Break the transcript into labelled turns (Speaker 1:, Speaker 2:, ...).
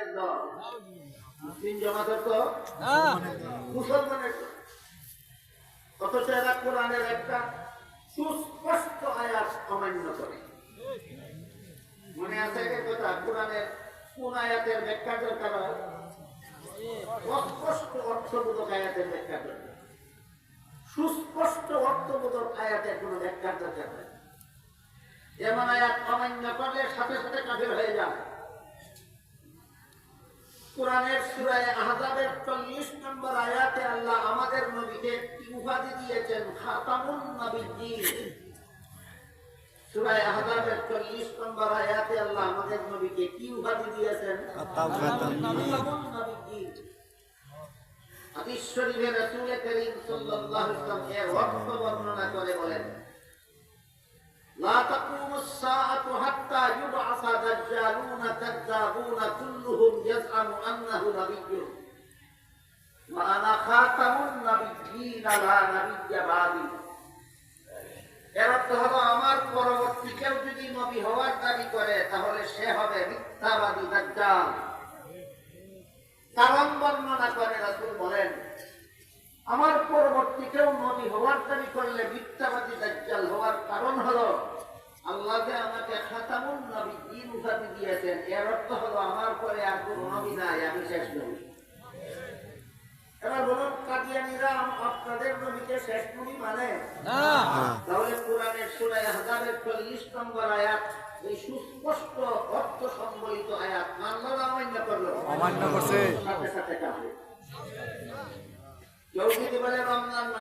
Speaker 1: মুসলমানের দল, মুসলিম জামাতের তো মুসলমানের দল। অথচ এরা কোরআনের একটা সুস্পষ্ট আয়াত অমান্য করে। মনে আছে এই কথা? কোরআনের কোন আয়াতের ব্যাখ্যা দরকার হয়? অস্পষ্ট অর্থবোধক আয়াতের ব্যাখ্যা দরকার। সুস্পষ্ট অর্থবোধক আয়াতের কোন ব্যাখ্যার দরকার নেই। যেমন আয়াত অমান্য করলে সাথে সাথে কাফির হয়ে যায়। কোরআনের সূরা আহজাবের 40 নম্বর আয়াতে আল্লাহ আমাদের নবীকে কি উপাধি দিয়েছেন? খাতামুন নবিয়্যিন। সূরা আহজাবের 40 নম্বর আয়াতে আল্লাহ আমাদের নবীকে কি উপাধি দিয়েছেন? খাতামুন নবিয়্যিন। হাদিস শরীফে রাসূল করিম সাল্লাল্লাহু আলাইহি ওয়াসাল্লাম এর অর্থ বর্ণনা করে বলেন, লা তাকুমুস সাআতু হাত্তা ইউবআসা দাজ্জালুনা কাযযাবুনা কুল্লুহুম ইয়াজআমু আন্নাহু নাবিয়্যুন ওয়া আনা খাতামুন নাবিয়্যিন লা নাবিয়্যা বাদি। এর অর্থ হলো, আমার পরবর্তী কেউ যদি নবী হওয়ার দাবি করে তাহলে সে হবে মিথ্যাবাদী দাজ্জাল। কারণ বর্ণনা করে রাসূল বলেন, আমার পরবর্তী কেউ নবী হওয়ার দাবি করলে মিথ্যাবাদী দাজ্জাল হওয়ার কারণ হলো আল্লাহ যে আমাকে খাতামুন নবিয়্যিন উপাধি দিয়েছেন। এর অর্থ হলো আমার পরে আর কোনো নবী নাই, আমি শেষ নবী। এবার বলুন, কাদিয়ানীরা আপনাদের নবীকে শেষ নবী মানে না? তাহলে কোরআনের সূরা আহজাবের 40 নম্বর আয়াত, এই সুস্পষ্ট অর্থ সম্বলিত আয়াত মানল না অমান্য করলো? অমান্য করছে। সাথে সাথে কাফের। কেউ যদি বলে রমজান